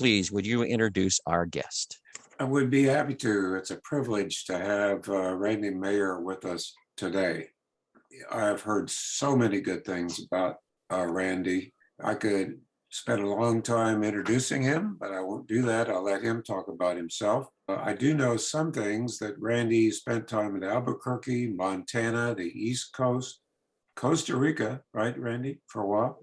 please, would you introduce our guest? I would be happy to. It's a privilege to have Randy Mayer with us today. I've heard so many good things about Randy. I could spend a long time introducing him, but I won't do that. I'll let him talk about himself. I do know some things that Randy spent time in Albuquerque, Montana, the East Coast, Costa Rica, right, Randy, for a while?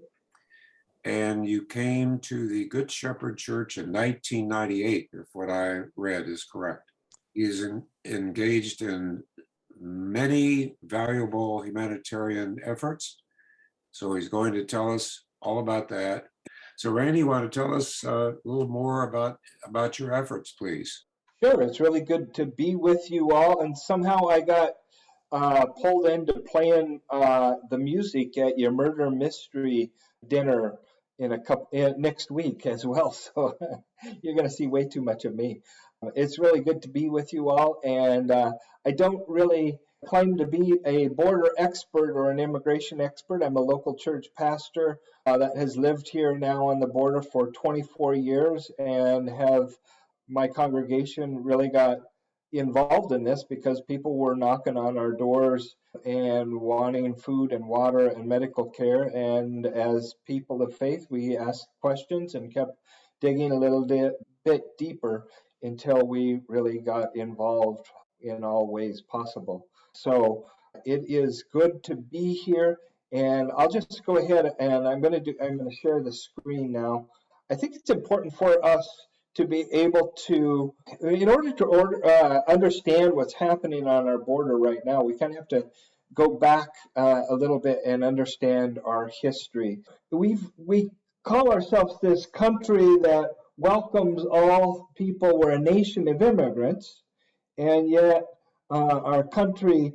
And you came to the Good Shepherd Church in 1998, if what I read is correct. He's engaged in many valuable humanitarian efforts. So he's going to tell us all about that. So Randy, you want to tell us a little more about your efforts, please? Sure, it's really good to be with you all. And somehow I got pulled into playing the music at your murder mystery dinner next week as well. So you're going to see way too much of me. It's really good to be with you all. And I don't really claim to be a border expert or an immigration expert. I'm a local church pastor that has lived here now on the border for 24 years and have my congregation really got involved in this because people were knocking on our doors and wanting food and water and medical care. And as people of faith, we asked questions and kept digging a little bit deeper until we really got involved in all ways possible. So it is good to be here. And I'll just go ahead and I'm going to share the screen now. I think it's important for us to be able to, in order to understand what's happening on our border right now, we kind of have to go back a little bit and understand our history. We call ourselves this country that welcomes all people. We're a nation of immigrants, and yet our country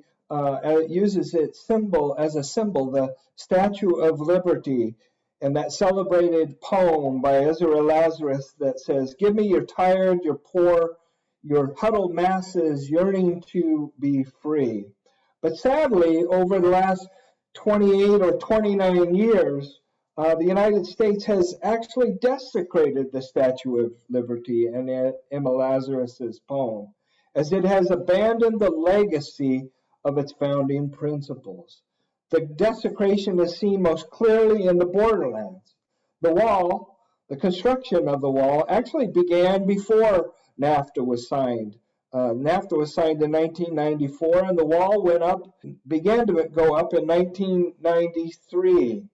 uses its symbol as a symbol, the Statue of Liberty, and that celebrated poem by Ezra Lazarus that says, "Give me your tired, your poor, your huddled masses yearning to be free." But sadly, over the last 28 or 29 years, the United States has actually desecrated the Statue of Liberty and Emma Lazarus's poem, as it has abandoned the legacy of its founding principles. The desecration is seen most clearly in the borderlands. The wall, the construction of the wall, actually began before NAFTA was signed. NAFTA was signed in 1994, and the wall began to go up in 1993.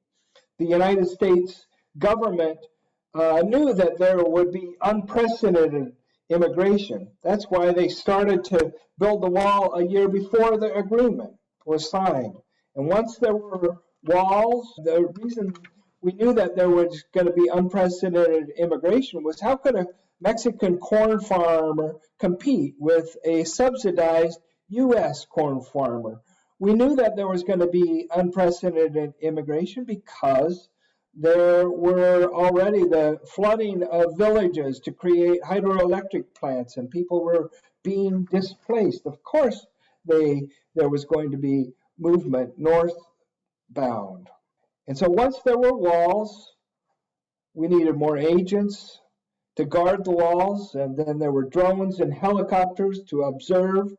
The United States government knew that there would be unprecedented immigration. That's why they started to build the wall a year before the agreement was signed. And once there were walls, the reason we knew that there was going to be unprecedented immigration was how could a Mexican corn farmer compete with a subsidized U.S. corn farmer? We knew that there was going to be unprecedented immigration because there were already the flooding of villages to create hydroelectric plants, and people were being displaced. Of course, there was going to be movement northbound. And so once there were walls, we needed more agents to guard the walls, and then there were drones and helicopters to observe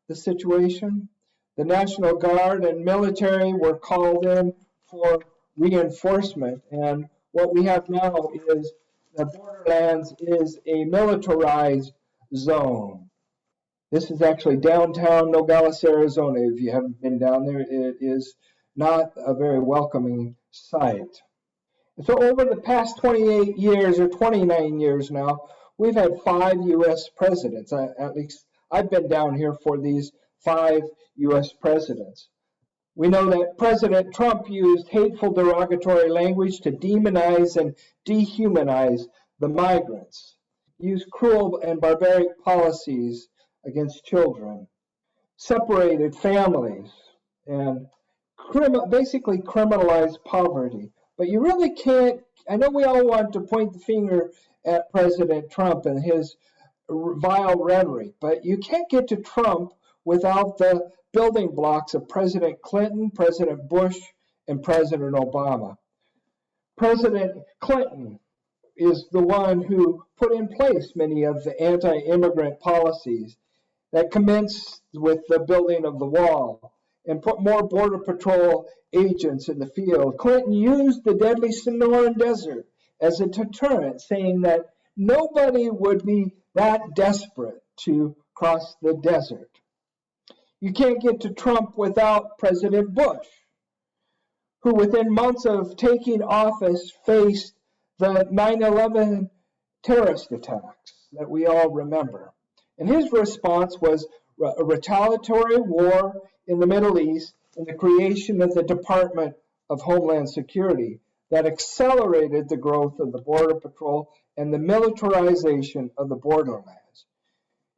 the situation. The National Guard and military were called in for reinforcement, and what we have now is the borderlands is a militarized zone. This is actually downtown Nogales, Arizona. If you haven't been down there, it is not a very welcoming sight. And so over the past 28 years or 29 years now, we've had 5 U.S. presidents. At least I've been down here for these 5 U.S. presidents. We know that President Trump used hateful derogatory language to demonize and dehumanize the migrants, used cruel and barbaric policies against children, separated families, and basically criminalized poverty. But you really can't, I know we all want to point the finger at President Trump and his vile rhetoric, but you can't get to Trump without the building blocks of President Clinton, President Bush, and President Obama. President Clinton is the one who put in place many of the anti-immigrant policies that commenced with the building of the wall and put more Border Patrol agents in the field. Clinton used the deadly Sonoran Desert as a deterrent, saying that nobody would be that desperate to cross the desert. You can't get to Trump without President Bush, who within months of taking office faced the 9/11 terrorist attacks that we all remember. And his response was a retaliatory war in the Middle East and the creation of the Department of Homeland Security that accelerated the growth of the Border Patrol and the militarization of the borderlands.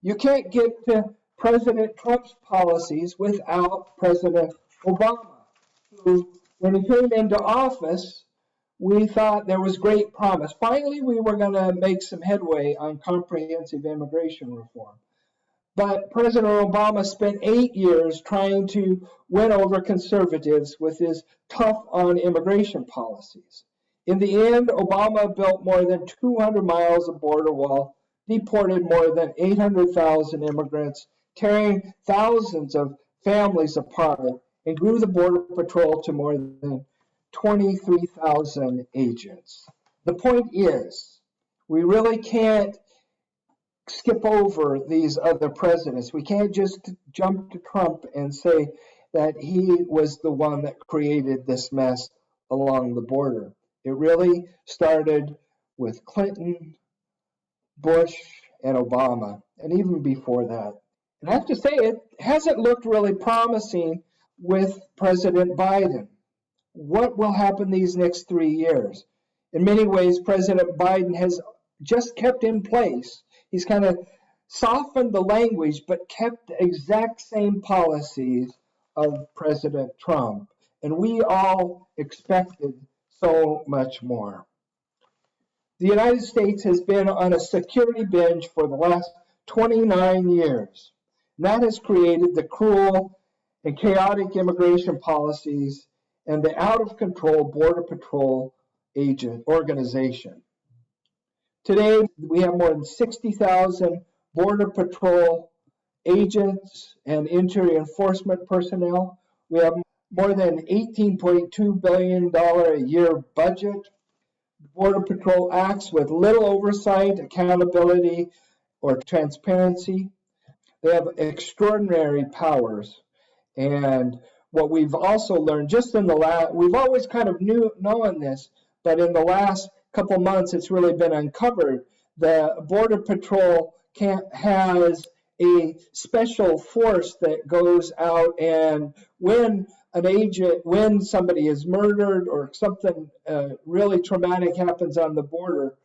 You can't get to President Trump's policies without President Obama, who, when he came into office, we thought there was great promise. Finally, we were going to make some headway on comprehensive immigration reform. But President Obama spent 8 years trying to win over conservatives with his tough on immigration policies. In the end, Obama built more than 200 miles of border wall, deported more than 800,000 immigrants, tearing thousands of families apart, and grew the Border Patrol to more than 23,000 agents. The point is, we really can't skip over these other presidents. We can't just jump to Trump and say that he was the one that created this mess along the border. It really started with Clinton, Bush, and Obama, and even before that. And I have to say, it hasn't looked really promising with President Biden. What will happen these next 3 years? In many ways, President Biden has just kept in place. He's kind of softened the language, but kept the exact same policies of President Trump. And we all expected so much more. The United States has been on a security binge for the last 29 years. And that has created the cruel and chaotic immigration policies and the out-of-control Border Patrol agent organization. Today, we have more than 60,000 Border Patrol agents and interior enforcement personnel. We have more than $18.2 billion a year budget. The Border Patrol acts with little oversight, accountability, or transparency. They have extraordinary powers. And what we've also learned just in the last, we've always kind of known this, but in the last couple months, it's really been uncovered. The Border Patrol has a special force that goes out, and when somebody is murdered or something really traumatic happens on the border,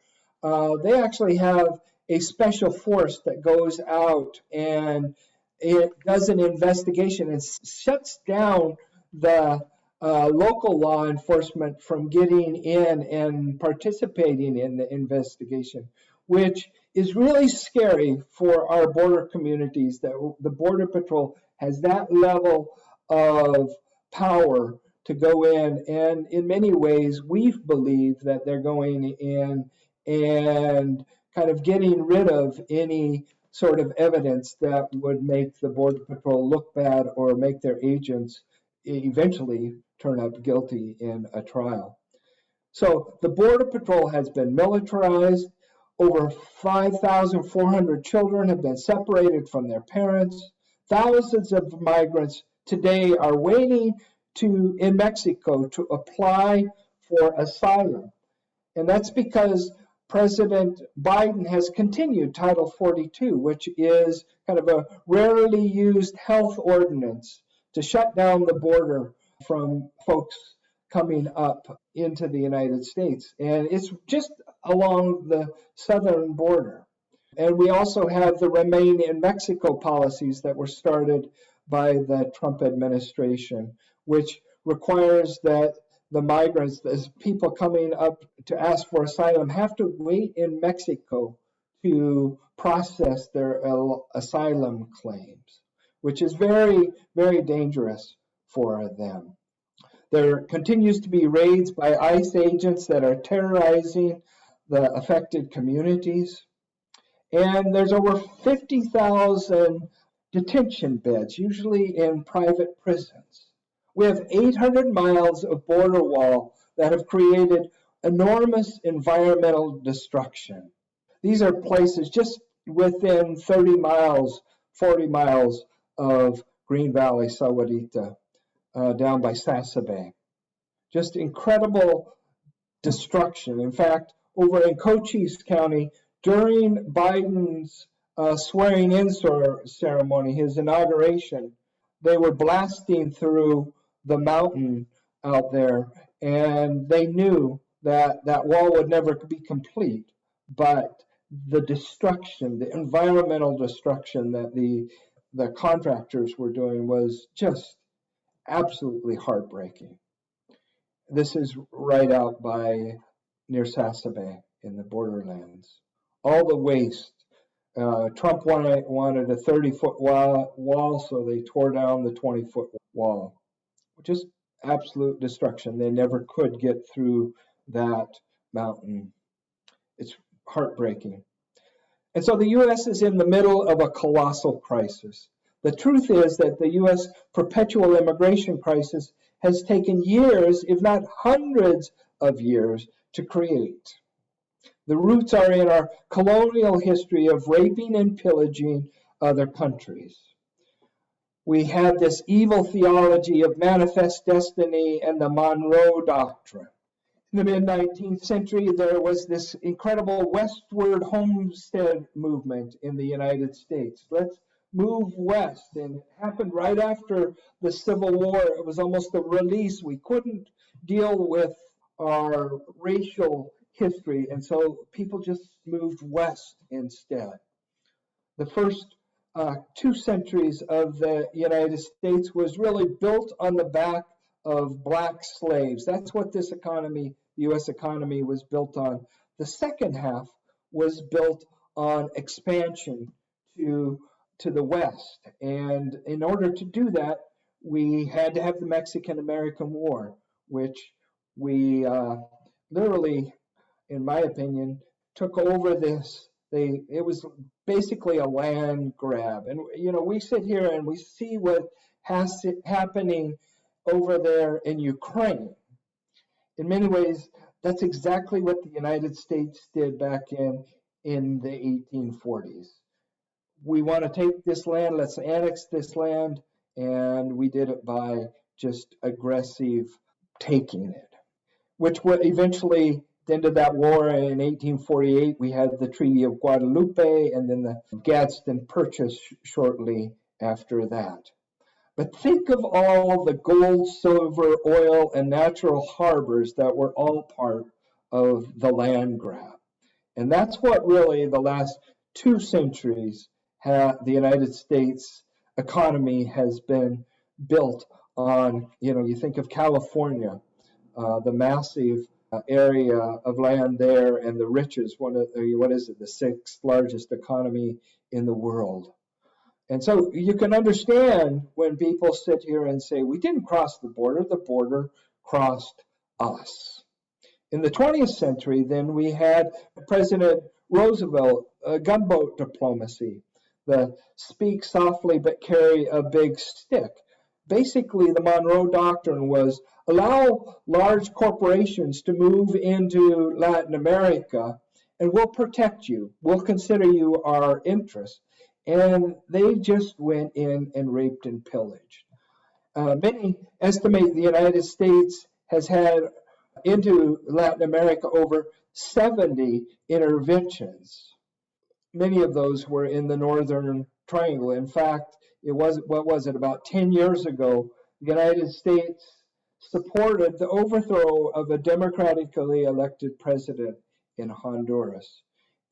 they actually have a special force that goes out and it does an investigation and shuts down the local law enforcement from getting in and participating in the investigation, which is really scary for our border communities, that the Border Patrol has that level of power to go in. And in many ways, we believe that they're going in and kind of getting rid of any sort of evidence that would make the Border Patrol look bad or make their agents eventually turn up guilty in a trial. So the Border Patrol has been militarized. Over 5,400 children have been separated from their parents. Thousands of migrants today are waiting in Mexico to apply for asylum. And that's because President Biden has continued Title 42, which is kind of a rarely used health ordinance to shut down the border from folks coming up into the United States. And it's just along the southern border. And we also have the Remain in Mexico policies that were started by the Trump administration, which requires that the migrants, as people coming up to ask for asylum, have to wait in Mexico to process their asylum claims, which is very, very dangerous for them. There continues to be raids by ICE agents that are terrorizing the affected communities. And there's over 50,000 detention beds, usually in private prisons. We have 800 miles of border wall that have created enormous environmental destruction. These are places just within 30 miles, 40 miles of Green Valley, Sahuarita, down by Sasabe. Just incredible destruction. In fact, over in Cochise County, during Biden's swearing in ceremony, his inauguration, they were blasting through the mountain out there, and they knew that that wall would never be complete. But the destruction, the environmental destruction that the contractors were doing was just absolutely heartbreaking. This is right out by near Sasabe in the borderlands. All the waste. Trump wanted a 30-foot wall, so they tore down the 20-foot wall. Just absolute destruction. They never could get through that mountain. It's heartbreaking. And so the U.S. is in the middle of a colossal crisis. The truth is that the U.S. perpetual immigration crisis has taken years, if not hundreds of years, to create. The roots are in our colonial history of raping and pillaging other countries. We had this evil theology of manifest destiny and the Monroe Doctrine. In the mid-19th century, there was this incredible westward homestead movement in the United States. Let's move west. And it happened right after the Civil War. It was almost a release. We couldn't deal with our racial history, and so people just moved west instead. The first 2 centuries of the United States was really built on the back of black slaves. That's what this economy, the U.S. economy, was built on. The second half was built on expansion to the West. And in order to do that, we had to have the Mexican-American War, which we literally, in my opinion, took over this. It was basically a land grab. And, we sit here and we see what has happening over there in Ukraine. In many ways, that's exactly what the United States did back in the 1840s. We want to take this land, let's annex this land, and we did it by just aggressive taking it, which would eventually, at the end of that war in 1848, we had the Treaty of Guadalupe and then the Gadsden Purchase shortly after that. But think of all the gold, silver, oil, and natural harbors that were all part of the land grab. And that's what really the last 2 centuries the United States economy has been built on. You think of California, the massive area of land there and the riches, the sixth largest economy in the world. And so you can understand when people sit here and say, we didn't cross the border crossed us. In the 20th century, then, we had President Roosevelt, gunboat diplomacy, the speak softly but carry a big stick. Basically, the Monroe Doctrine was allow large corporations to move into Latin America, and we'll protect you. We'll consider you our interest. And they just went in and raped and pillaged. Many estimate the United States has had into Latin America over 70 interventions. Many of those were in the Northern Triangle. In fact, about 10 years ago, the United States supported the overthrow of a democratically elected president in Honduras.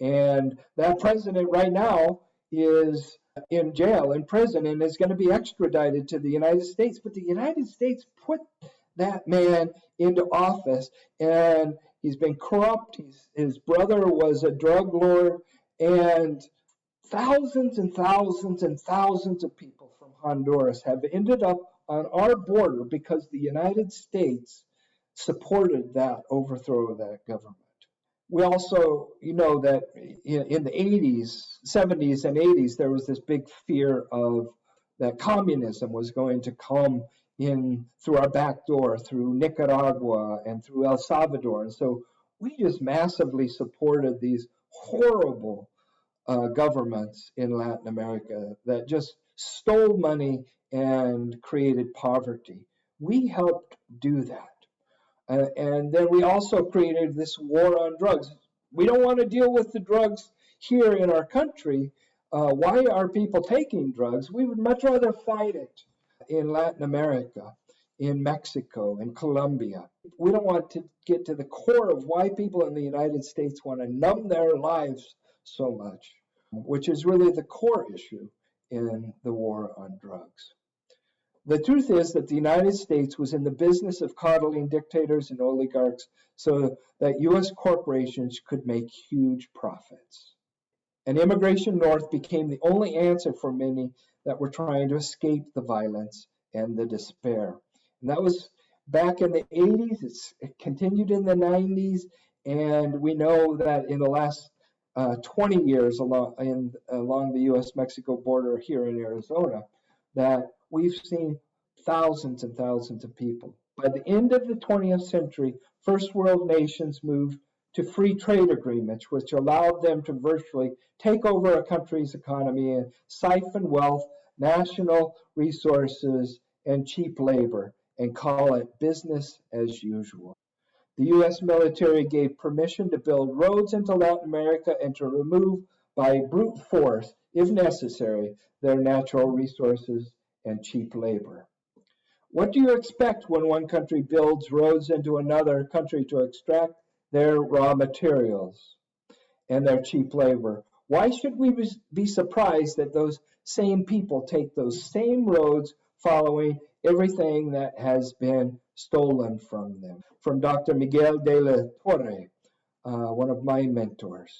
And that president right now is in jail, in prison, and is going to be extradited to the United States. But the United States put that man into office, and he's been corrupt. His brother was a drug lord, and thousands and thousands and thousands of people from Honduras have ended up on our border because the United States supported that overthrow of that government. We also, that in the 80s, 70s, and 80s, there was this big fear of that communism was going to come in through our back door, through Nicaragua and through El Salvador. And so we just massively supported these horrible governments in Latin America that just stole money and created poverty. We helped do that. And then we also created this war on drugs. We don't want to deal with the drugs here in our country. Why are people taking drugs? We would much rather fight it in Latin America, in Mexico, in Colombia. We don't want to get to the core of why people in the United States want to numb their lives so much, which is really the core issue in the war on drugs. The truth is that the United States was in the business of coddling dictators and oligarchs so that U.S. corporations could make huge profits. And immigration north became the only answer for many that were trying to escape the violence and the despair. And that was back in the 80s. It continued in the 90s. And we know that in the last 20 years along the U.S.-Mexico border here in Arizona, that we've seen thousands and thousands of people. By the end of the 20th century, first world nations moved to free trade agreements, which allowed them to virtually take over a country's economy and siphon wealth, national resources, and cheap labor, and call it business as usual. The U.S. military gave permission to build roads into Latin America and to remove by brute force, if necessary, their natural resources and cheap labor. What do you expect when one country builds roads into another country to extract their raw materials and their cheap labor? Why should we be surprised that those same people take those same roads following everything that has been stolen from them? From Dr. Miguel de la Torre, one of my mentors.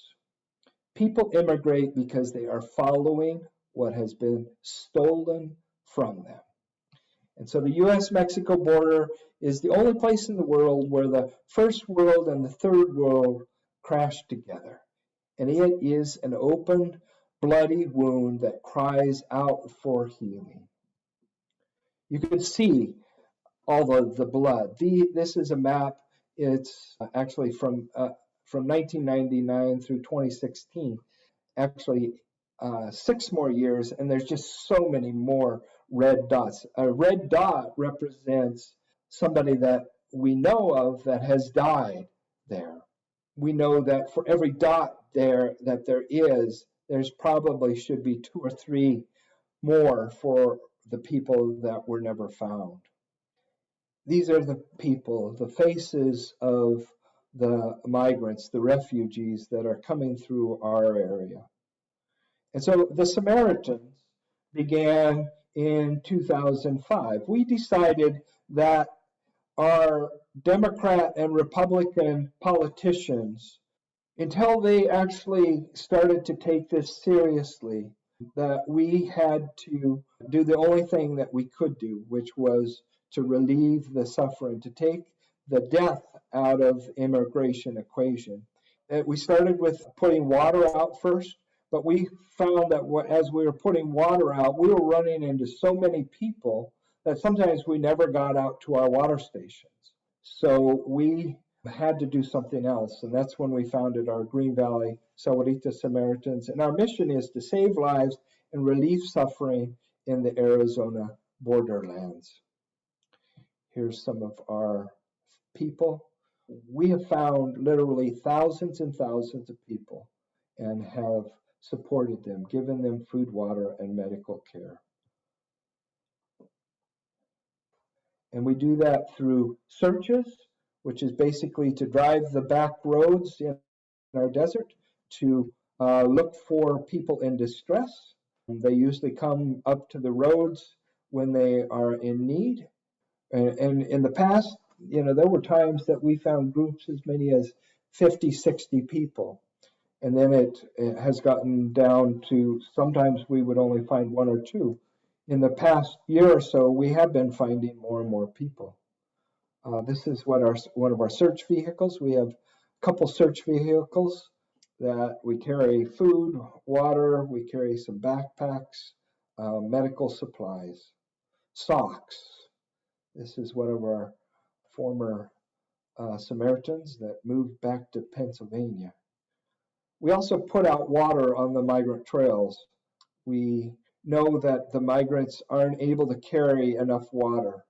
People immigrate because they are following what has been stolen from them. And so the U.S.-Mexico border is the only place in the world where the first world and the third world crash together. And it is an open, bloody wound that cries out for healing. You can see all the blood. This is a map. It's actually from 1999 through 2016. Actually, 6 more years, and there's just so many more red dots. A red dot represents somebody that we know of that has died there. We know that for every dot there that there is, there's probably should be 2 or 3 more for the people that were never found. These are the people, the faces of the migrants, the refugees that are coming through our area. And so the Samaritans began in 2005. We decided that our Democrat and Republican politicians, until they actually started to take this seriously, that we had to do the only thing that we could do, which was to relieve the suffering, to take the death out of the immigration equation. We started with putting water out first, but we found that as we were putting water out, we were running into so many people that sometimes we never got out to our water stations. So we had to do something else, and that's when we founded our Green Valley Sahuarita Samaritans. And our mission is to save lives and relieve suffering in the Arizona borderlands. Here's some of our people. We have found literally thousands and thousands of people and have supported them, given them food, water, and medical care. And we do that through searches, which is basically to drive the back roads in our desert to look for people in distress. They usually come up to the roads when they are in need. And in the past, there were times that we found groups as many as 50, 60 people. And then it has gotten down to sometimes we would only find 1 or 2. In the past year or so, we have been finding more and more people. This is one of our search vehicles. We have couple search vehicles that we carry food, water, we carry some backpacks, medical supplies, socks. This is one of our former Samaritans that moved back to Pennsylvania. We also put out water on the migrant trails. We know that the migrants aren't able to carry enough water.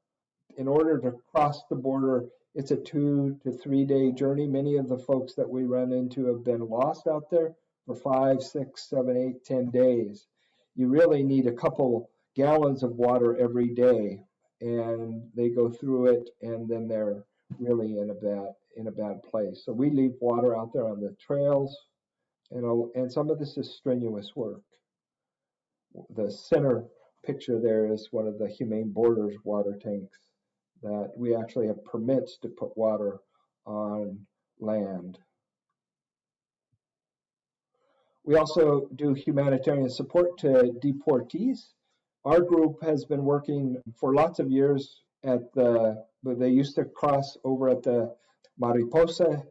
In order to cross the border, it's a 2 to 3 day journey. Many of the folks that we run into have been lost out there for 5, 6, 7, 8, 10 days. You really need a couple gallons of water every day, and they go through it, and then they're really in a bad place. So we leave water out there on the trails, and some of this is strenuous work. The center picture there is one of the Humane Borders water tanks that we actually have permits to put water on land. We also do humanitarian support to deportees. Our group has been working for lots of years but they used to cross over at the Mariposa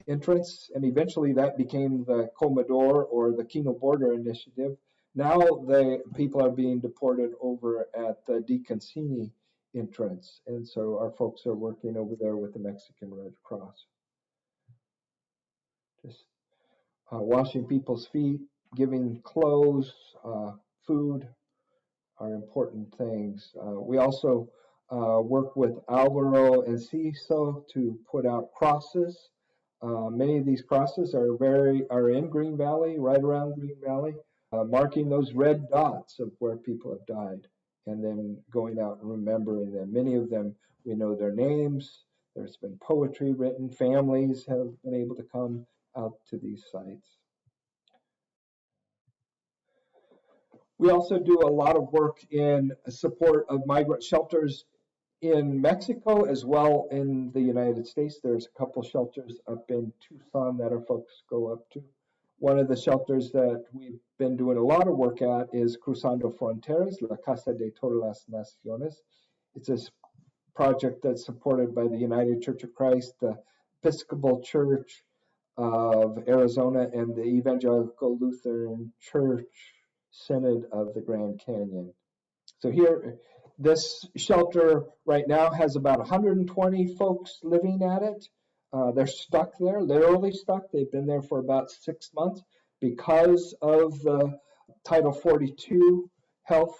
entrance, and eventually that became the Comodore or the Kino Border Initiative. Now the people are being deported over at the DeConcini entrance, and so our folks are working over there with the Mexican Red Cross. Just washing people's feet, giving clothes, food are important things. We also work with Alvaro and CISO to put out crosses. Many of these crosses are in Green Valley, right around Green Valley, marking those red dots of where people have died, and then going out and remembering them. Many of them, we know their names. There's been poetry written. Families have been able to come out to these sites. We also do a lot of work in support of migrant shelters in Mexico as well in the United States. There's a couple shelters up in Tucson that our folks go up to. One of the shelters that we've been doing a lot of work at is Cruzando Fronteras, La Casa de Todas las Naciones. It's a project that's supported by the United Church of Christ, the Episcopal Church of Arizona, and the Evangelical Lutheran Church Synod of the Grand Canyon. So here, this shelter right now has about 120 folks living at it. They're stuck there, literally stuck. They've been there for about 6 months because of the Title 42 health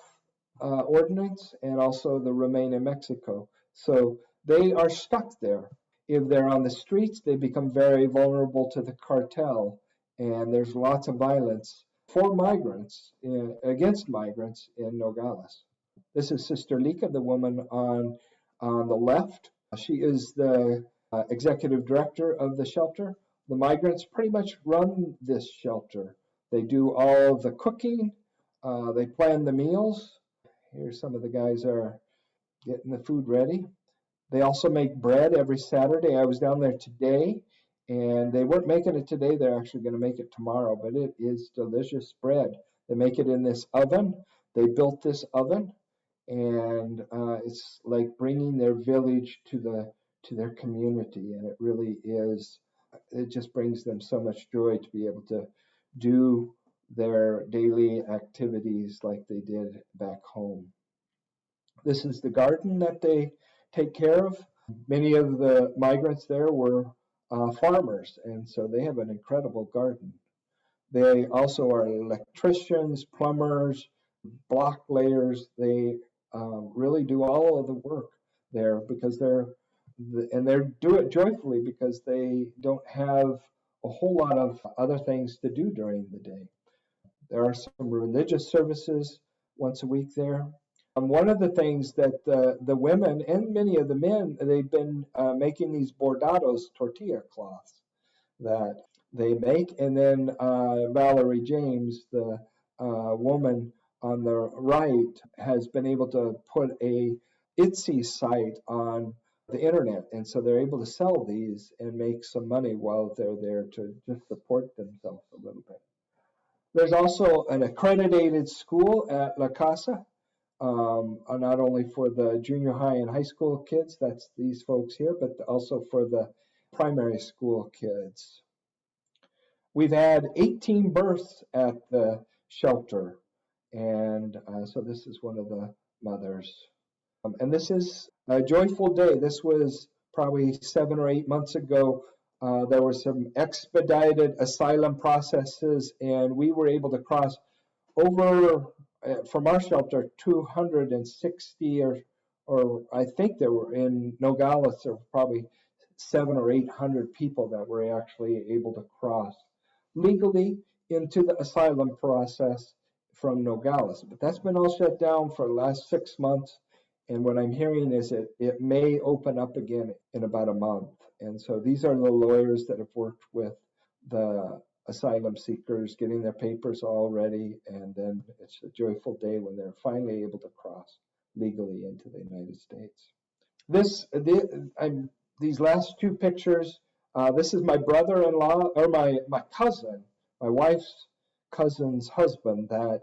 ordinance and also the Remain in Mexico. So they are stuck there. If they're on the streets, they become very vulnerable to the cartel, and there's lots of violence for migrants, against migrants in Nogales. This is Sister Lika, the woman on the left. She is the executive director of the shelter. The migrants pretty much run this shelter. They do all the cooking. They plan the meals. Here some of the guys are getting the food ready. They also make bread every Saturday. I was down there today, and they weren't making it today. They're actually going to make it tomorrow, but it is delicious bread. They make it in this oven. They built this oven, and it's like bringing their village to their community, and it really is. It just brings them so much joy to be able to do their daily activities like they did back home. This is the garden that they take care of. Many of the migrants there were farmers, and so they have an incredible garden. They also are electricians, plumbers, block layers. They really do all of the work there because they do it joyfully because they don't have a whole lot of other things to do during the day. There are some religious services once a week there. One of the things that the women and many of the men, they've been making these bordados tortilla cloths that they make. And then Valerie James, the woman on the right, has been able to put a Etsy site on the internet. And so they're able to sell these and make some money while they're there to just support themselves a little bit. There's also an accredited school at La Casa. Not only for the junior high and high school kids, that's these folks here, but also for the primary school kids. We've had 18 births at the shelter, and so this is one of the mothers. And this is a joyful day. This was probably 7 or 8 months ago. There were some expedited asylum processes, and we were able to cross over from our shelter 260 or I think there were in Nogales there were probably 700 or 800 people that were actually able to cross legally into the asylum process from Nogales. But that's been all shut down for the last 6 months. And what I'm hearing is it may open up again in about a month. And so these are the lawyers that have worked with the asylum seekers, getting their papers all ready, and then it's a joyful day when they're finally able to cross legally into the United States. These last two pictures, this is my brother-in-law, or my cousin, my wife's cousin's husband that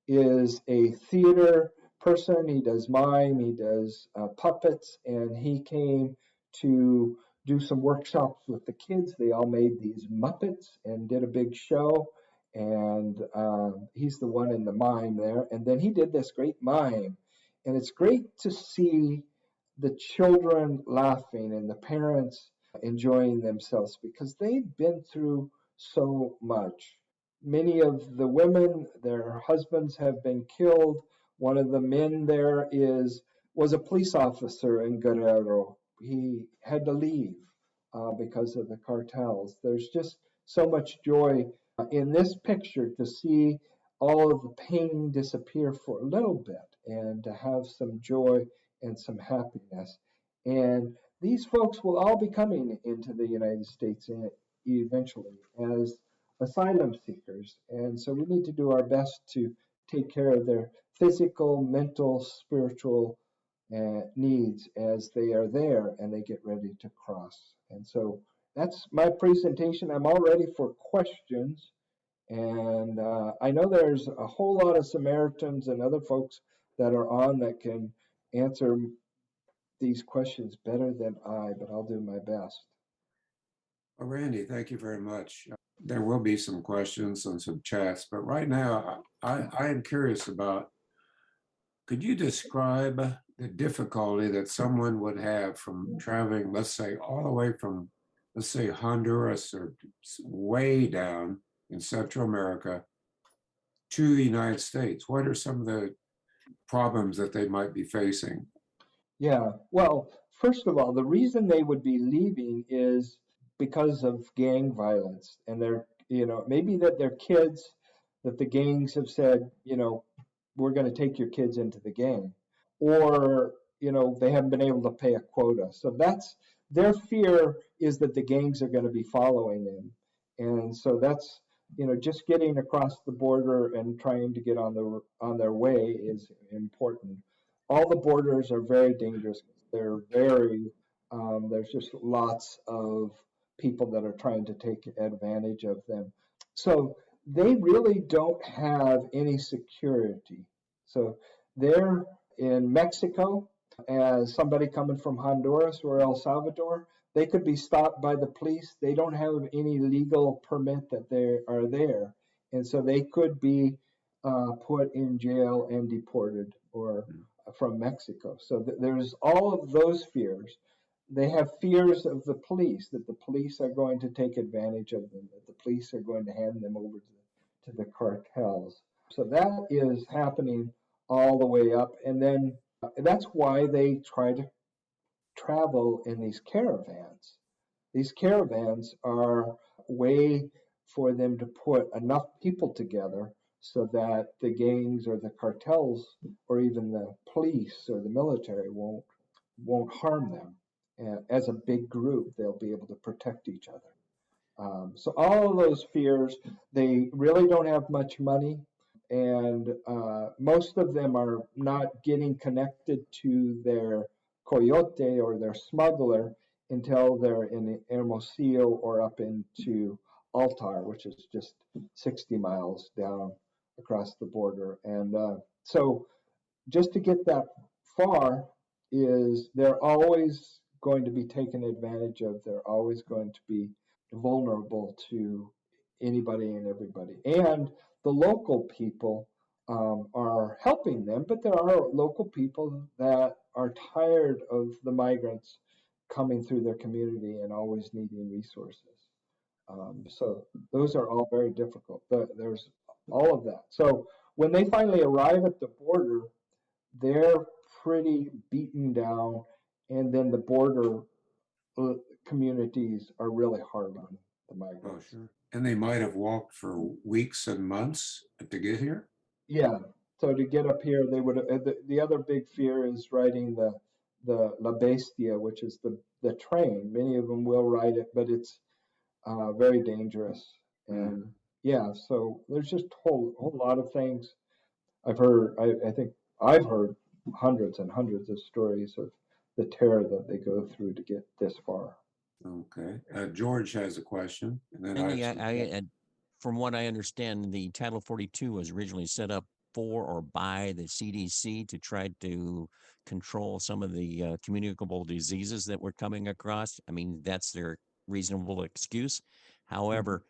is a theater person. He does mime, he does puppets, and he came to do some workshops with the kids. They all made these Muppets and did a big show. And he's the one in the mime there. And then he did this great mime. And it's great to see the children laughing and the parents enjoying themselves because they've been through so much. Many of the women, their husbands have been killed. One of the men there was a police officer in Guerrero. He had to leave because of the cartels. There's just so much joy in this picture to see all of the pain disappear for a little bit and to have some joy and some happiness. And these folks will all be coming into the United States eventually as asylum seekers. And so we need to do our best to take care of their physical, mental, spiritual needs as they are there and they get ready to cross. And so that's my presentation. I'm all ready for questions. And I know there's a whole lot of Samaritans and other folks that are on that can answer these questions better than I, but I'll do my best. Well, Randy, thank you very much. There will be some questions and some chats, but right now I am curious about, could you describe the difficulty that someone would have from traveling, let's say, all the way from, let's say, Honduras or way down in Central America to the United States? What are some of the problems that they might be facing? Yeah, well, first of all, the reason they would be leaving is because of gang violence. And they're, maybe that their kids, that the gangs have said, we're going to take your kids into the gang. Or, they haven't been able to pay a quota. So that's their fear is that the gangs are going to be following them. And so that's, just getting across the border and trying to get on their way is important. All the borders are very dangerous. There's just lots of people that are trying to take advantage of them. So they really don't have any security. So they're in Mexico as somebody coming from Honduras or El Salvador. They could be stopped by the police. They don't have any legal permit that they are there. And so they could be put in jail and deported or from Mexico. So there's all of those fears. They have fears of the police, that the police are going to take advantage of them, that the police are going to hand them over to the cartels. So that is happening all the way up. And then that's why they try to travel in these caravans. These caravans are a way for them to put enough people together so that the gangs or the cartels or even the police or the military won't harm them. And as a big group, they'll be able to protect each other. So all of those fears, they really don't have much money, and most of them are not getting connected to their coyote or their smuggler until they're in Hermosillo or up into Altar, which is just 60 miles down across the border. And so just to get that far is they're always going to be taken advantage of. They're always going to be vulnerable to anybody and everybody. And the local people are helping them, but there are local people that are tired of the migrants coming through their community and always needing resources. So those are all very difficult. There's all of that. So when they finally arrive at the border, they're pretty beaten down, and then the border communities are really hard on the Oh, migrants. sure. And they might have walked for weeks and months to get here? Yeah. So to get up here, they would. The other big fear is riding the La Bestia, which is the train. Many of them will ride it, but it's very dangerous. And yeah, so there's just a whole lot of things. I've heard. I think I've heard hundreds and hundreds of stories of the terror that they go through to get this far. Okay. George has a question, and then And I have yeah, some. from what I understand, the Title 42 was originally set up for or by the CDC to try to control some of the communicable diseases that we're coming across. I mean, that's their reasonable excuse. Mhm. However,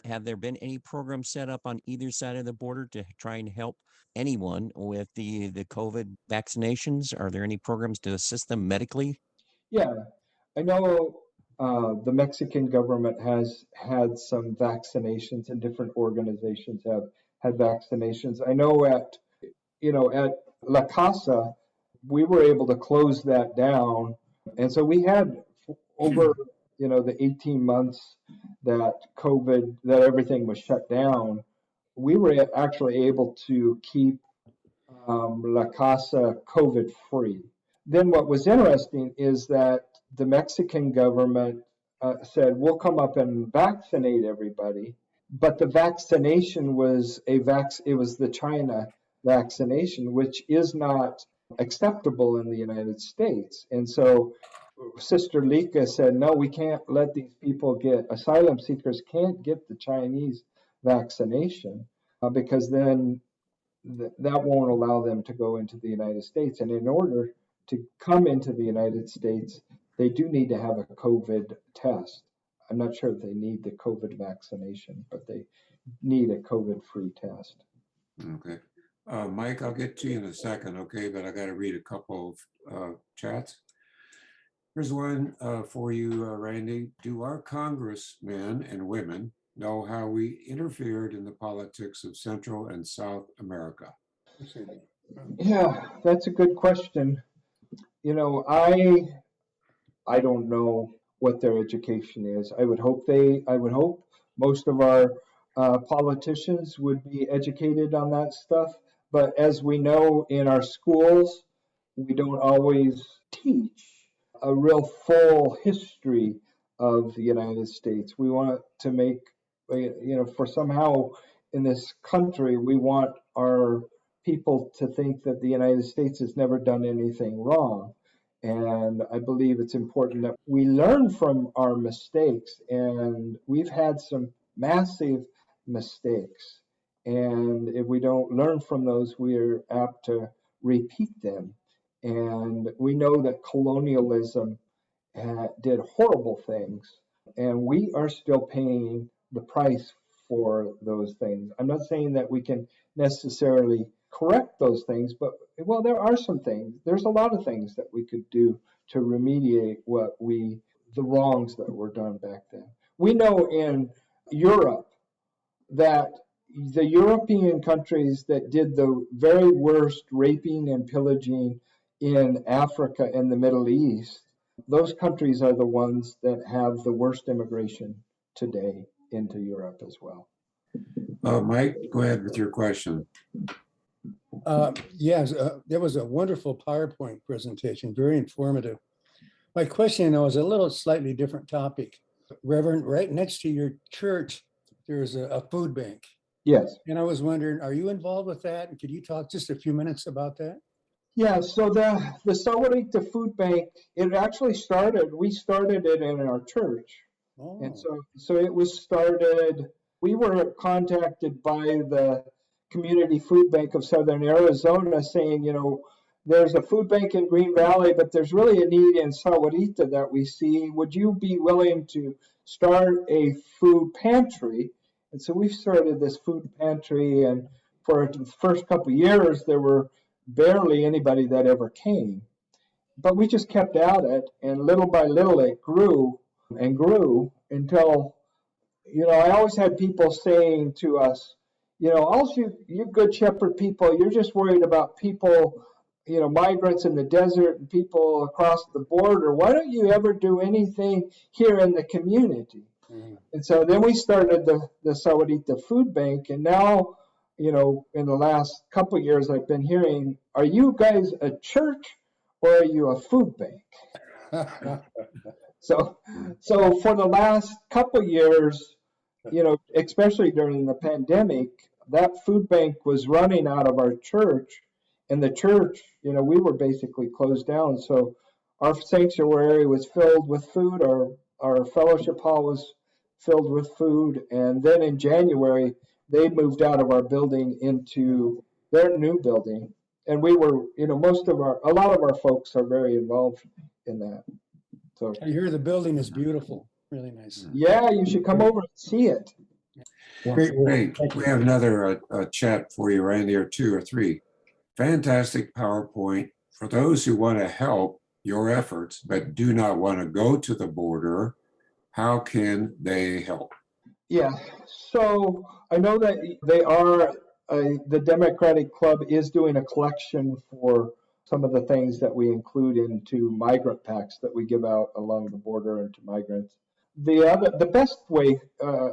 have there been any programs set up on either side of the border to try and help anyone with the COVID vaccinations? Are there any programs to assist them medically? Yeah, I know the Mexican government has had some vaccinations, and different organizations have had vaccinations. I know at La Casa, we were able to close that down, and so we had over the 18 months that that everything was shut down. We were actually able to keep La Casa COVID free. Then what was interesting is that the Mexican government said, we'll come up and vaccinate everybody. But the vaccination was it was the China vaccination, which is not acceptable in the United States. And so Sister Lika said, no, we can't let these people asylum seekers can't get the Chinese vaccination because then that won't allow them to go into the United States. And in order to come into the United States, they do need to have a COVID test. I'm not sure if they need the COVID vaccination, but they need a COVID free test. Okay. Mike, I'll get to you in a second, okay? But I got to read a couple of chats. Here's one for you, Randy. Do our congressmen and women know how we interfered in the politics of Central and South America? Yeah, that's a good question. You know, I don't know what their education is. I would hope most of our politicians would be educated on that stuff. But as we know in our schools, we don't always teach a real full history of the United States. We want to make, for somehow in this country, we want our people to think that the United States has never done anything wrong. And I believe it's important that we learn from our mistakes. And we've had some massive mistakes. And if we don't learn from those, we're apt to repeat them. And we know that colonialism did horrible things, and we are still paying the price for those things. I'm not saying that we can necessarily correct those things, but well, there are some things. There's a lot of things that we could do to remediate the wrongs that were done back then. We know in Europe that the European countries that did the very worst raping and pillaging in Africa and the Middle East, those countries are the ones that have the worst immigration today into Europe as well. Mike, go ahead with your question. Yes, that was a wonderful PowerPoint presentation, very informative. My question, though, is a little slightly different topic. Reverend, right next to your church, there's a food bank. Yes. And I was wondering, are you involved with that? And could you talk just a few minutes about that? Yeah, so the Sahuarita Food Bank, we started it in our church. Oh. And so it was started, we were contacted by the Community Food Bank of Southern Arizona saying, there's a food bank in Green Valley, but there's really a need in Sahuarita that we see. Would you be willing to start a food pantry? And so we've started this food pantry, and for the first couple of years, there were barely anybody that ever came. But we just kept at it, and little by little, it grew and grew until, I always had people saying to us, all you good shepherd people, you're just worried about people, migrants in the desert and people across the border. Why don't you ever do anything here in the community? And so then we started the Sahuarita Food Bank, and now, in the last couple of years, I've been hearing, are you guys a church or are you a food bank? So, so for the last couple of years, especially during the pandemic, that food bank was running out of our church, and the church, we were basically closed down. So our sanctuary was filled with food. Our fellowship hall was filled with food. And then in January, they moved out of our building into their new building. And we were, a lot of our folks are very involved in that. So I hear the building is beautiful, really nice. yeah, you should come over and see it. Great work. Hey, we have another chat for you, Randy, or two or three. Fantastic PowerPoint for those who want to help your efforts but do not want to go to the border. How can they help? Yeah, so I know that they are, the Democratic Club is doing a collection for some of the things that we include into migrant packs that we give out along the border and to migrants. The best way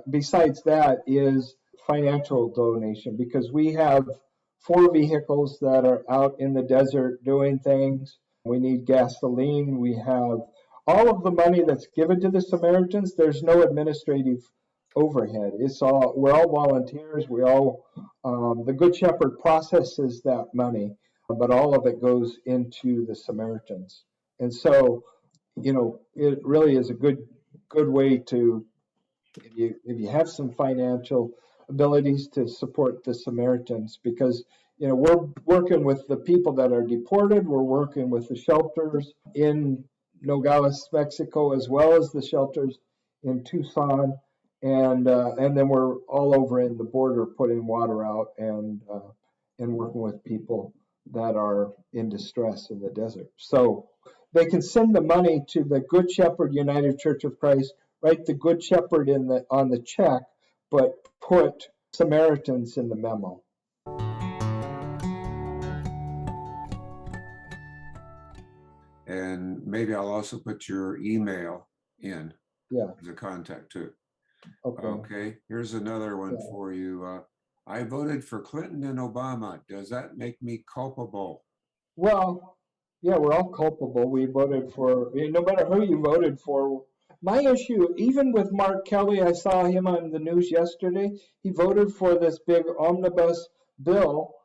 besides that is financial donation, because we have 4 vehicles that are out in the desert doing things. We need gasoline. We have all of the money that's given to the Samaritans. There's no administrative overhead. We're all volunteers. The Good Shepherd processes that money, but all of it goes into the Samaritans. And so, it really is a good way to, if you have some financial abilities, to support the Samaritans, because we're working with the people that are deported. We're working with the shelters in Nogales, Mexico, as well as the shelters in Tucson, and then we're all over in the border putting water out and working with people that are in distress in the desert. So they can send the money to the Good Shepherd United Church of Christ, write the Good Shepherd on the check, but put Samaritans in the memo. And maybe I'll also put your email in as a contact too. Okay, here's another one for you. I voted for Clinton and Obama. Does that make me culpable? Well, yeah, we're all culpable. We voted for, no matter who you voted for. My issue, even with Mark Kelly, I saw him on the news yesterday. He voted for this big omnibus bill,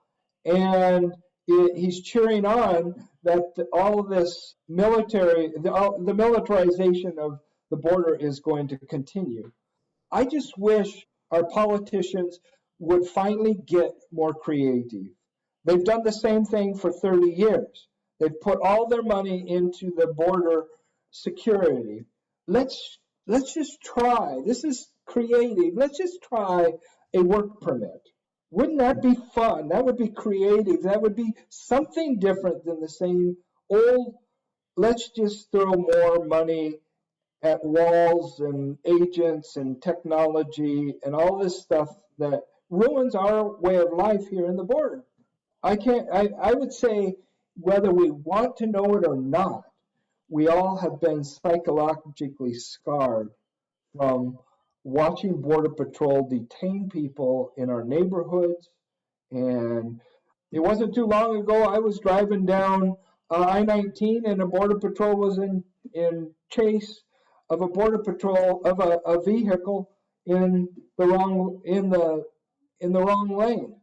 and he's cheering on that all this the militarization of the border is going to continue. I just wish our politicians would finally get more creative. They've done the same thing for 30 years. They've put all their money into the border security. Let's just try. This is creative. Let's just try a work permit. Wouldn't that be fun? That would be creative. That would be something different than the same old, let's just throw more money at walls and agents and technology and all this stuff that ruins our way of life here in the border. I would say, whether we want to know it or not, we all have been psychologically scarred from watching Border Patrol detain people in our neighborhoods. And it wasn't too long ago, I was driving down I-19 and a Border Patrol was in chase of a vehicle in the wrong lane.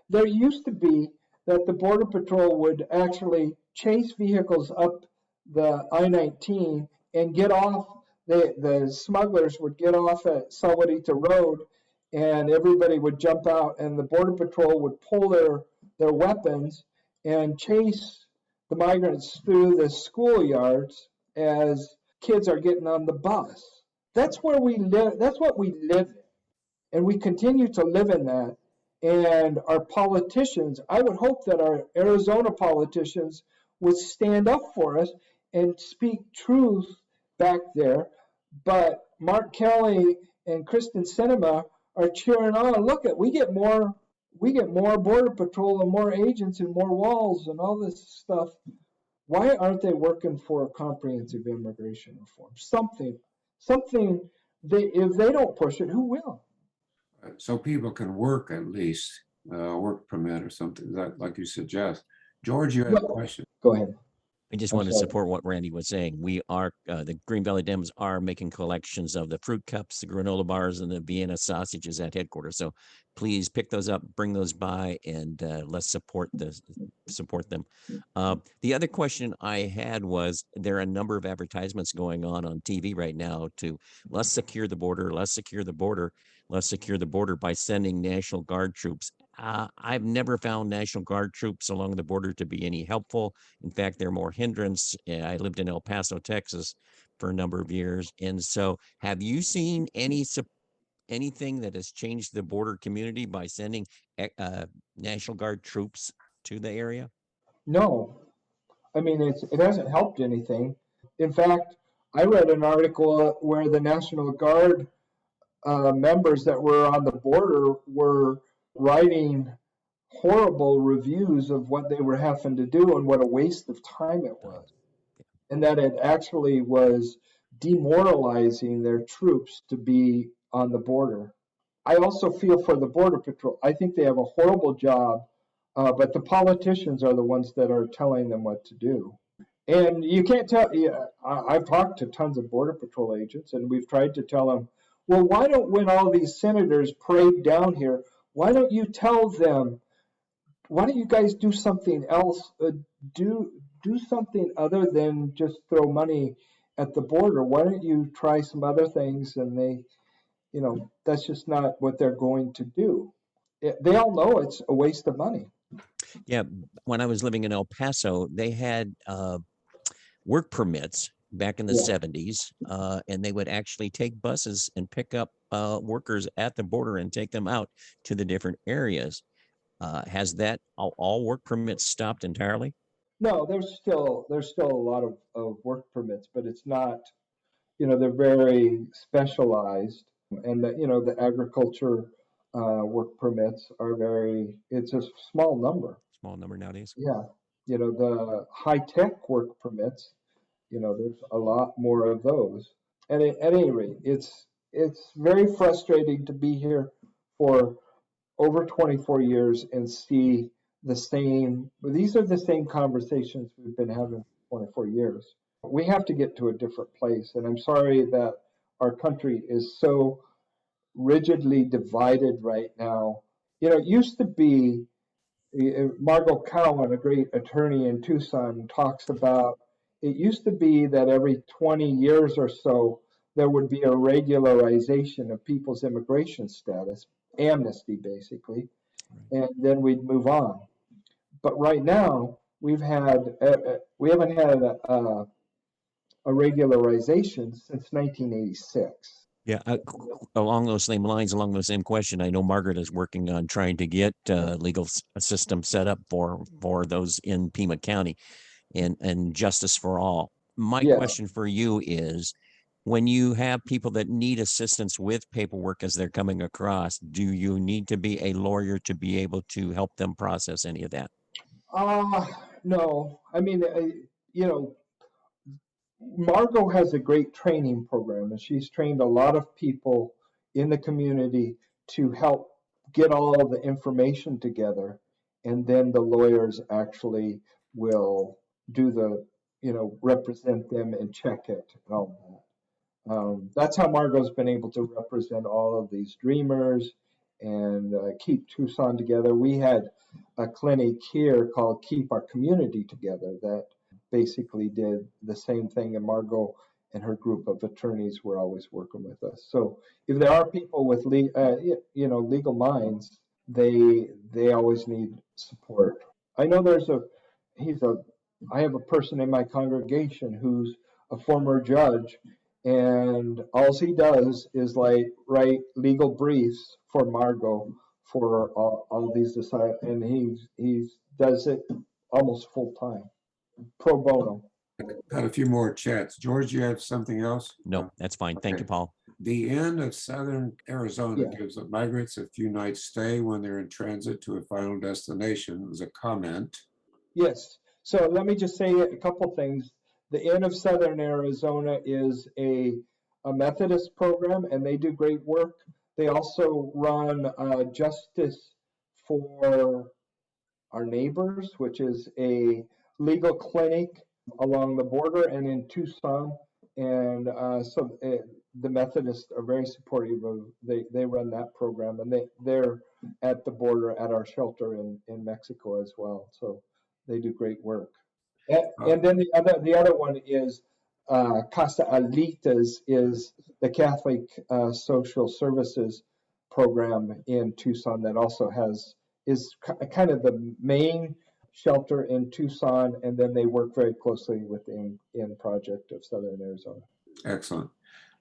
There used to be that the Border Patrol would actually chase vehicles up the I-19 and get off. The smugglers would get off at Sahuarita Road, and everybody would jump out, and the Border Patrol would pull their weapons and chase the migrants through the schoolyards as kids are getting on the bus. That's where we live. That's what we live in. And we continue to live in that. And our politicians, I would hope that our Arizona politicians would stand up for us and speak truth back there. But Mark Kelly and Kristen Sinema are cheering on. Look at we get more border patrol and more agents and more walls and all this stuff. Why aren't they working for a comprehensive immigration reform? Something if they don't push it, who will? So people can work at least, work permit or something that, like you suggest. George, you had a question. Go ahead. I just I'm want to sorry. support what Randy was saying. We are, the Green Valley Dems are making collections of the fruit cups, the granola bars, and the Vienna sausages at headquarters. So please pick those up, bring those by, and let's support them. The other question I had was, there are a number of advertisements going on TV right now to let's secure the border, let's secure the border, let's secure the border by sending National Guard troops. I've never found National Guard troops along the border to be any helpful. In fact, they're more hindrance. I lived in El Paso, Texas for a number of years. And so have you seen anything that has changed the border community by sending National Guard troops to the area? No, I mean it hasn't helped anything. In fact, I read an article where the National Guard members that were on the border were writing horrible reviews of what they were having to do and what a waste of time it was, and that it actually was demoralizing their troops to be on the border. I also feel for the Border Patrol. I think they have a horrible job, but the politicians are the ones that are telling them what to do. And you can't tell. Yeah, I've talked to tons of Border Patrol agents, and we've tried to tell them, well, why don't, when all these senators parade down here, why don't you tell them, why don't you guys do something else? Do something other than just throw money at the border. Why don't you try some other things? And that's just not what they're going to do. They all know it's a waste of money. Yeah, when I was living in El Paso, they had work permits back in the Yeah. 70s, and they would actually take buses and pick up workers at the border and take them out to the different areas. Has that all work permits stopped entirely? No, there's still a lot of work permits, but it's not, they're very specialized. And the agriculture work permits are it's a small number. Small number nowadays. Yeah. The high tech work permits, there's a lot more of those. And at any rate, it's very frustrating to be here for over 24 years and see these are the same conversations we've been having for 24 years. We have to get to a different place. And I'm sorry that our country is so rigidly divided right now. It used to be, Margot Cowan, a great attorney in Tucson, talks about it used to be that every 20 years or so, there would be a regularization of people's immigration status, amnesty basically, and then we'd move on. But right now, we haven't had a regularization since 1986. Yeah, along those same lines, along those same question, I know Margaret is working on trying to get legal system set up for those in Pima County, and justice for all. My Yeah. question for you is, when you have people that need assistance with paperwork as they're coming across, do you need to be a lawyer to be able to help them process any of that? No. I mean, Margot has a great training program, and she's trained a lot of people in the community to help get all of the information together, and then the lawyers actually will do represent them and check it and all that. That's how Margot's been able to represent all of these dreamers and keep Tucson together. We had a clinic here called Keep Our Community Together that basically did the same thing, and Margot and her group of attorneys were always working with us. So if there are people with legal minds, they always need support. I know he's a I have a person in my congregation who's a former judge, and all he does is like write legal briefs for Margot for all these and he does it almost full time, pro bono. Got a few more chats. George, you have something else? No, that's fine. Thank you, Okay. Paul. The end of southern Arizona Yeah. gives migrants a few nights stay when they're in transit to a final destination, was a comment. Yes. So let me just say a couple things. The Inn of Southern Arizona is a Methodist program, and they do great work. They also run Justice for Our Neighbors, which is a legal clinic along the border and in Tucson. And the Methodists are very supportive of, they run that program, and they're at the border at our shelter in Mexico as well. So they do great work. And then the other one is Casa Alitas, is the Catholic social services program in Tucson that also is kind of the main shelter in Tucson, and then they work very closely with the In Project of Southern Arizona. Excellent.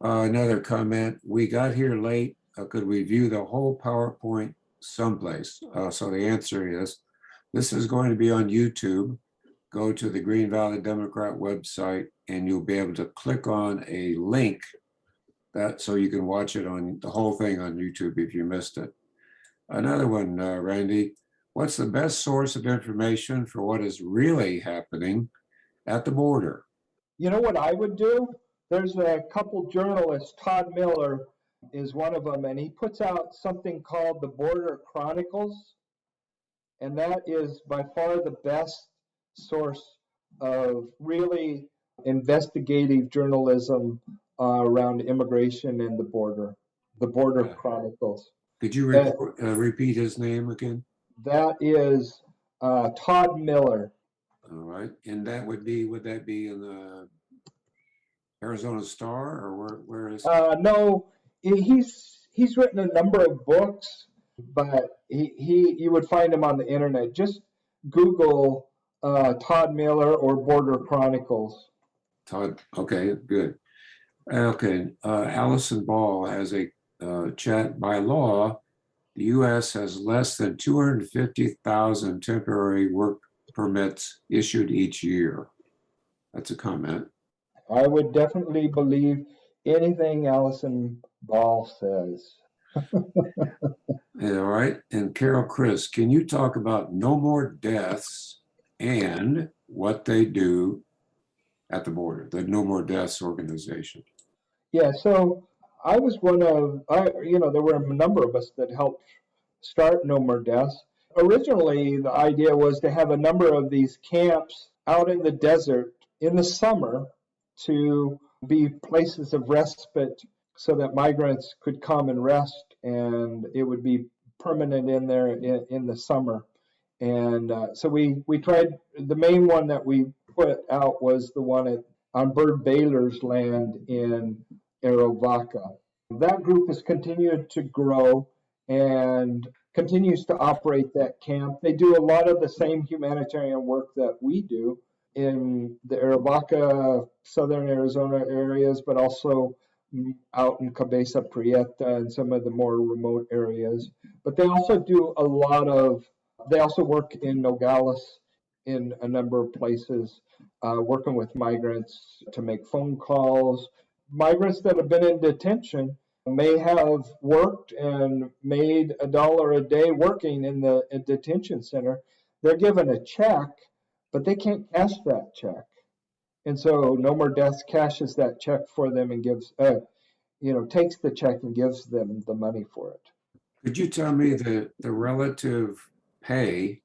Another comment. We got here late. Could we view the whole PowerPoint someplace? So the answer is, this is going to be on YouTube. Go to the Green Valley Democrat website, and you'll be able to click on a link so you can watch it on the whole thing on YouTube if you missed it. Another one, Randy. What's the best source of information for what is really happening at the border? You know what I would do? There's a couple journalists, Todd Miller is one of them, and he puts out something called the Border Chronicles, and that is by far the best source of really investigative journalism around immigration and the border. The Border Chronicles. Could you repeat his name again? That is Todd Miller. All right, and that would that be in the Arizona Star, or where is? No, he's written a number of books, but you would find him on the internet. Just Google Todd Miller or Border Chronicles. Todd. Okay, good. Okay, Allison Ball has a chat. By law, the U.S. has less than 250,000 temporary work permits issued each year. That's a comment. I would definitely believe anything Allison Ball says. All right. And Carol Chris, can you talk about No More Deaths and what they do at the border, the No More Deaths organization? Yeah, so I was one of, there were a number of us that helped start No More Deaths. Originally, the idea was to have a number of these camps out in the desert in the summer to be places of respite so that migrants could come and rest, and it would be permanent in there in the summer. And so we tried, the main one that we put out was the one on Bird Baylor's land in Arivaca. That group has continued to grow and continues to operate that camp. They do a lot of the same humanitarian work that we do in the Arivaca, southern Arizona areas, but also out in Cabeza Prieta and some of the more remote areas. But they also do they also work in Nogales in a number of places, working with migrants to make phone calls. Migrants that have been in detention may have worked and made $1 a day working in the detention center. They're given a check, but they can't cash that check. And so No More Deaths cashes that check for them and gives, takes the check and gives them the money for it. Could you tell me the relative pay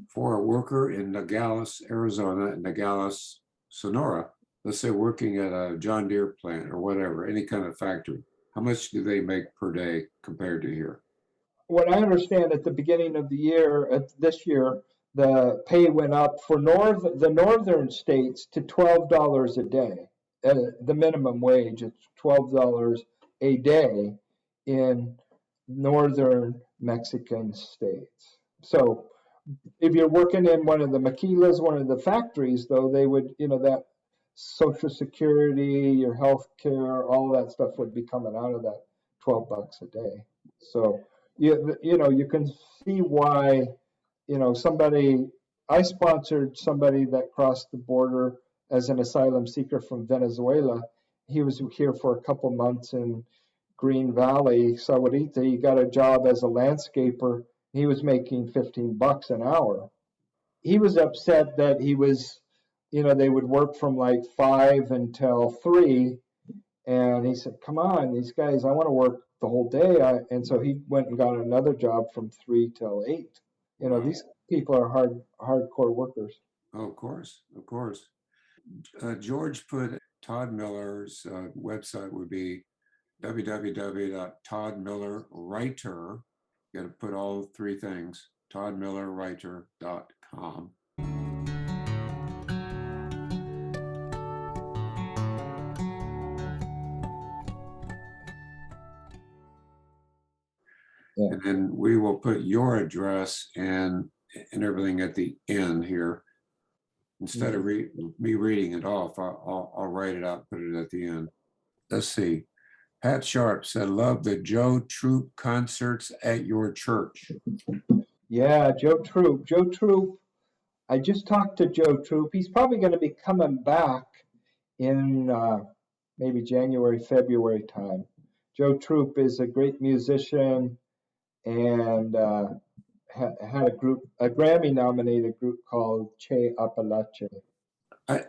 for a worker in Nogales, Arizona, and Nogales, Sonora, let's say working at a John Deere plant or whatever, any kind of factory? How much do they make per day compared to here? What I understand at the beginning of the year, this year, the pay went up for the northern states to $12 a day. The minimum wage is $12 a day in northern Mexican states. So If you're working in one of the maquilas, one of the factories, though, they would, that Social Security, your health care, all that stuff would be coming out of that $12 a day. So you can see why, somebody. I sponsored somebody that crossed the border as an asylum seeker from Venezuela. He was here for a couple months in Green Valley, Sahuarita. He got a job as a landscaper. He was making $15 an hour. He was upset that they would work from like 5 until 3. And he said, come on, these guys, I want to work the whole day. And so he went and got another job from 3 till 8. Wow. These people are hardcore workers. Oh, of course, of course. George put Todd Miller's website would be www.toddmillerwriter. You got to put all 3 things, toddmillerwriter.com. Yeah. And then we will put your address and everything at the end here. Instead of me reading it off, I'll write it out, put it at the end. Let's see. Pat Sharp said, love the Joe Troop concerts at your church. Yeah, Joe Troop. Joe Troop. I just talked to Joe Troop. He's probably going to be coming back in maybe January, February time. Joe Troop is a great musician and had a Grammy-nominated group called Che Apalache.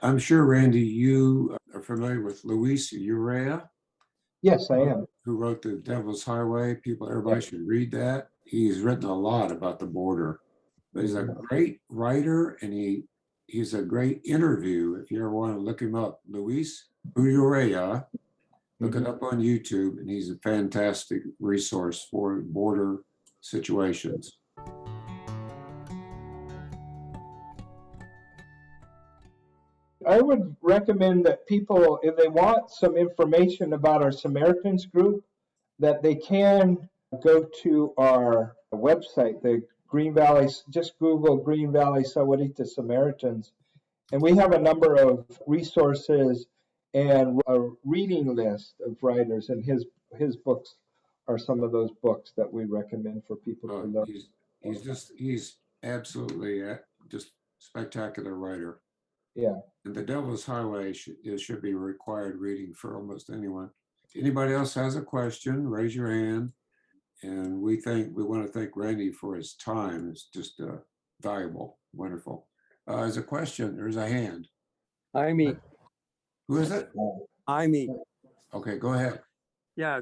I'm sure, Randy, you are familiar with Luis Urrea. Yes, I am. Who wrote The Devil's Highway. Everybody Yep. should read that. He's written a lot about the border. But he's a great writer, and he's a great interview. If you ever want to look him up, Luis Urrea, look it up on YouTube, and he's a fantastic resource for border situations. I would recommend that people, if they want some information about our Samaritans group, that they can go to our website, the Green Valley, just Google Green Valley Sahuarita Samaritans. And we have a number of resources and a reading list of writers, and his books are some of those books that we recommend for people to learn. He's absolutely just spectacular writer. Yeah. And The Devil's Highway should be required reading for almost anyone. If anybody else has a question, raise your hand. And we want to thank Randy for his time. It's just valuable, wonderful. As a question, there's a hand. Jaime. Who is it? Jaime. Okay, go ahead. Yeah,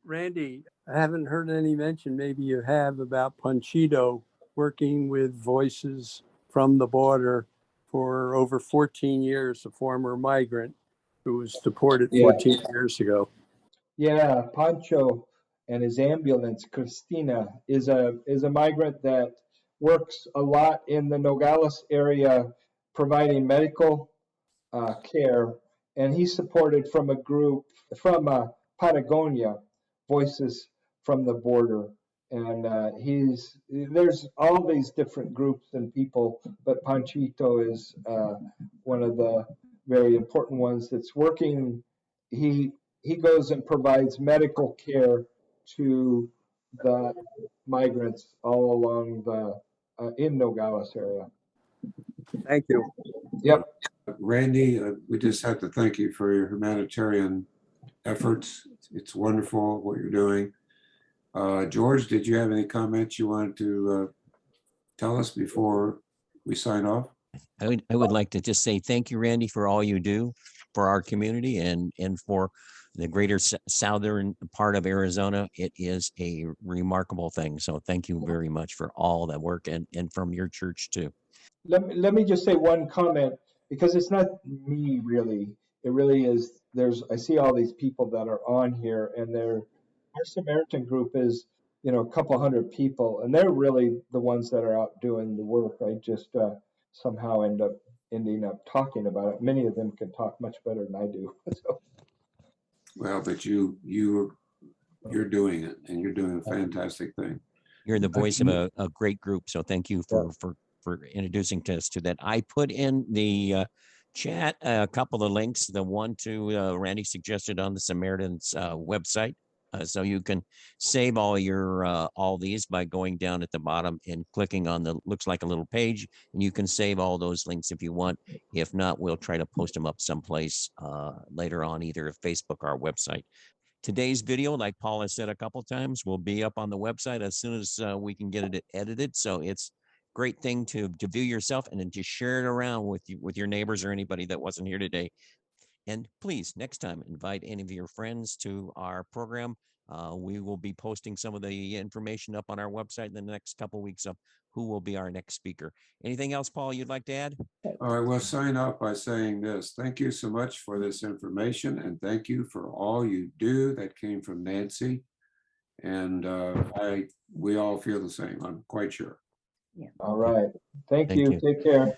Randy, I haven't heard any mention, maybe you have, about Panchito working with Voices from the Border for over 14 years, a former migrant who was deported 14 years ago. Yeah, Pancho and his ambulance, Christina, is a migrant that works a lot in the Nogales area, providing medical care, and he's supported from a group from Patagonia, Voices from the Border, and there's all these different groups and people, but Panchito is one of the very important ones that's working. He goes and provides medical care to the migrants all along the in Nogales area. Thank you. Yep. Randy, we just have to thank you for your humanitarian efforts. It's wonderful what you're doing. George, did you have any comments you wanted to tell us before we sign off? I would like to just say thank you, Randy, for all you do for our community and for the greater southern part of Arizona. It is a remarkable thing. So thank you very much for all that work and from your church too. Let me just say one comment, because it's not me really. It really is. I see all these people that are on here, and our Samaritan group is, a couple hundred people, and they're really the ones that are out doing the work. I just somehow ending up talking about it. Many of them can talk much better than I do. So. Well, but you're doing it, and you're doing a fantastic thing. You're the voice of a great group. So thank you Yeah. for introducing us to that. I put in the chat a couple of links. The one to Randy suggested on the Samaritans website. So you can save all these by going down at the bottom and clicking on the looks like a little page, and you can save all those links if you want. If not, we'll try to post them up someplace later on, either Facebook or our website. Today's video, like Paul has said a couple times, will be up on the website as soon as we can get it edited. So it's a great thing to view yourself and then just share it around with your neighbors or anybody that wasn't here today. And please, next time, invite any of your friends to our program. We will be posting some of the information up on our website in the next couple of weeks of who will be our next speaker. Anything else, Paul, you'd like to add? I will sign off by saying this. Thank you so much for this information, and thank you for all you do. That came from Nancy. And we all feel the same, I'm quite sure. All right. Thank Thank you. you. Take care.